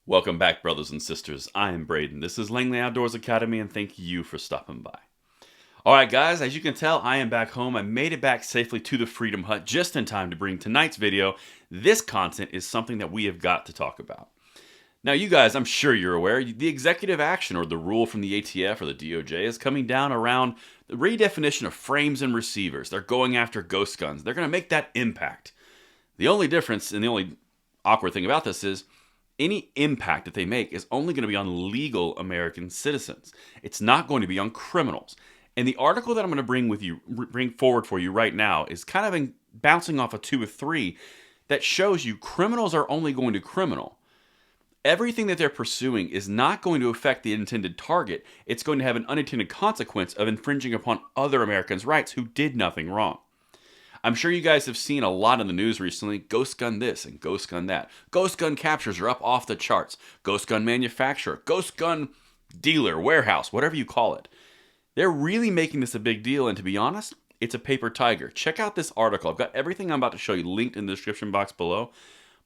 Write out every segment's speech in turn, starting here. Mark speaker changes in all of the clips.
Speaker 1: Welcome back, brothers and sisters. I am Braden. This is Langley Outdoors Academy, and thank you for stopping by. Alright guys, as you can tell, I am back home. I made it back safely to the Freedom Hut just in time to bring tonight's video. This content is something that we have got to talk about. Now you guys, I'm sure you're aware, the executive action or the rule from the ATF or the DOJ is coming down around the redefinition of frames and receivers. They're going after ghost guns. They're going to make that impact. The only difference and the only awkward thing about this is any impact that they make is only going to be on legal American citizens. It's not going to be on criminals. And the article that I'm going to bring forward for you right now is kind of bouncing off of 2 or 3 that shows you criminals are only going to criminal. Everything that they're pursuing is not going to affect the intended target. It's going to have an unintended consequence of infringing upon other Americans' rights who did nothing wrong. I'm sure you guys have seen a lot in the news recently, ghost gun this and ghost gun that. Ghost gun captures are up off the charts. Ghost gun manufacturer, ghost gun dealer, warehouse, whatever you call it. They're really making this a big deal, and to be honest, it's a paper tiger. Check out this article. I've got everything I'm about to show you linked in the description box below,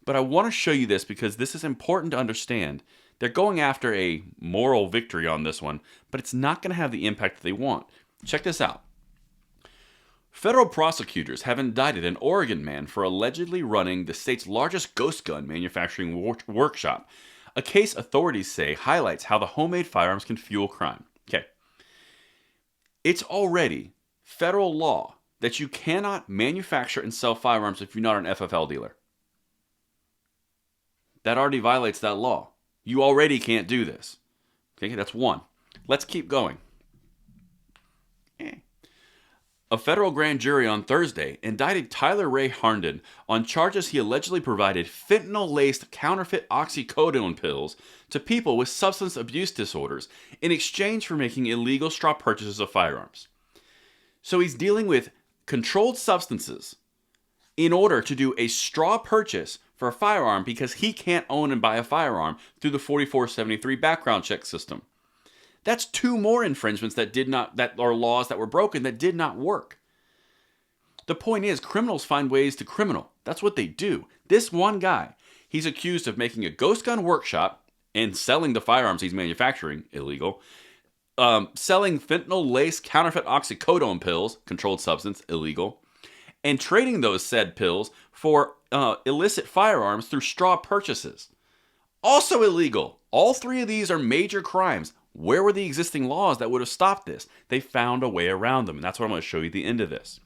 Speaker 1: but I want to show you this because this is important to understand. They're going after a moral victory on this one, but it's not going to have the impact that they want. Check this out. Federal prosecutors have indicted an Oregon man for allegedly running the state's largest ghost gun manufacturing workshop, a case authorities say highlights how the homemade firearms can fuel crime. Okay. It's already federal law that you cannot manufacture and sell firearms if you're not an FFL dealer. That already violates that law. You already can't do this. Okay, that's one. Let's keep going. A federal grand jury on Thursday indicted Tyler Ray Harnden on charges he allegedly provided fentanyl-laced counterfeit oxycodone pills to people with substance abuse disorders in exchange for making illegal straw purchases of firearms. So he's dealing with controlled substances in order to do a straw purchase for a firearm because he can't own and buy a firearm through the 4473 background check system. That's 2 more infringements that are laws that were broken that did not work. The point is, criminals find ways to criminal. That's what they do. This one guy, he's accused of making a ghost gun workshop and selling the firearms he's manufacturing, illegal. Selling fentanyl-laced counterfeit oxycodone pills, controlled substance, illegal. And trading those said pills for illicit firearms through straw purchases. Also illegal. All 3 of these are major crimes. Where were the existing laws that would have stopped this? They found a way around them, and that's what I'm going to show you at the end of this.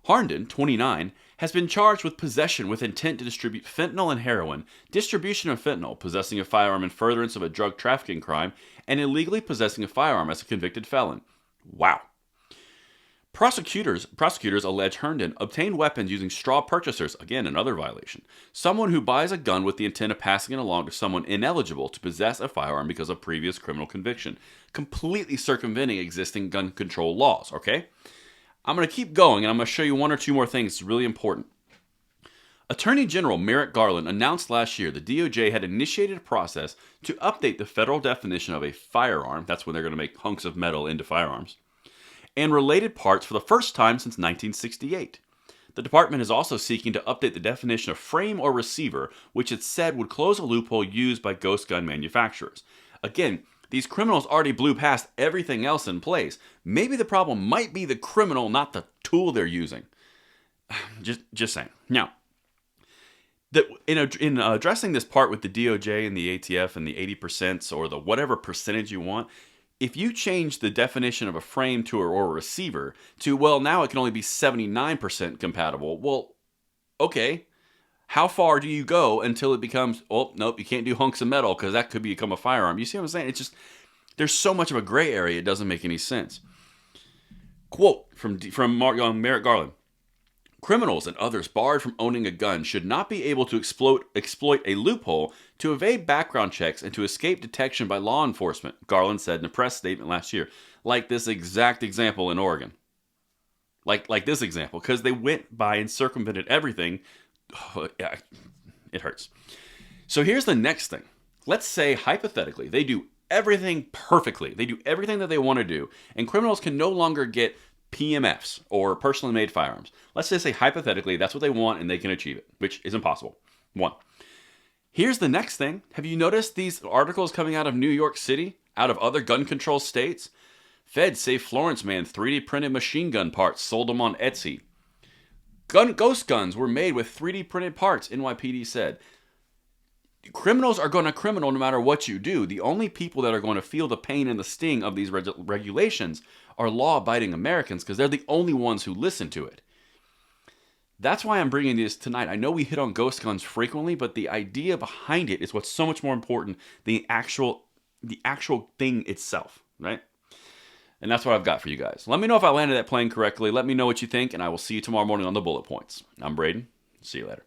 Speaker 1: Harnden, 29, has been charged with possession with intent to distribute fentanyl and heroin, distribution of fentanyl, possessing a firearm in furtherance of a drug trafficking crime, and illegally possessing a firearm as a convicted felon. Wow. Prosecutors allege Herndon obtained weapons using straw purchasers, again another violation. Someone who buys a gun with the intent of passing it along to someone ineligible to possess a firearm because of previous criminal conviction. Completely circumventing existing gun control laws, okay? I'm going to keep going and I'm going to show you 1 or 2 more things. It's really important. Attorney General Merrick Garland announced last year the DOJ had initiated a process to update the federal definition of a firearm. That's when they're going to make hunks of metal into firearms. And related parts for the first time since 1968. The department is also seeking to update the definition of frame or receiver, which it said would close a loophole used by ghost gun manufacturers. Again, these criminals already blew past everything else in place. Maybe the problem might be the criminal, not the tool they're using. Just saying. Now, in addressing this part with the DOJ and the ATF and the 80% or the whatever percentage you want, if you change the definition of a frame to or a receiver to, well, now it can only be 79% compatible, well, okay, how far do you go until it becomes, oh, nope, you can't do hunks of metal because that could become a firearm. You see what I'm saying? It's just, there's so much of a gray area, it doesn't make any sense. Quote from Merrick Garland. Criminals and others barred from owning a gun should not be able to exploit a loophole to evade background checks and to escape detection by law enforcement, Garland said in a press statement last year. Like this exact example in Oregon. Like this example, because they went by and circumvented everything. Oh, yeah, it hurts. So here's the next thing. Let's say, hypothetically, they do everything perfectly. They do everything that they want to do, and criminals can no longer get PMFs, or personally made firearms. Let's just say hypothetically that's what they want and they can achieve it, which is impossible. 1. Here's the next thing. Have you noticed these articles coming out of New York City, out of other gun control states? Feds say Florence man 3D printed machine gun parts, sold them on Etsy. Ghost guns were made with 3D printed parts, NYPD said. Criminals are going to criminal no matter what you do. The only people that are going to feel the pain and the sting of these regulations are law-abiding Americans, because they're the only ones who listen to it. That's why I'm bringing this tonight. I know we hit on ghost guns frequently, but the idea behind it is what's so much more important than the actual thing itself, right? And that's what I've got for you guys. Let me know if I landed that plane correctly. Let me know what you think, and I will see you tomorrow morning on the bullet points. I'm Braden. See you later.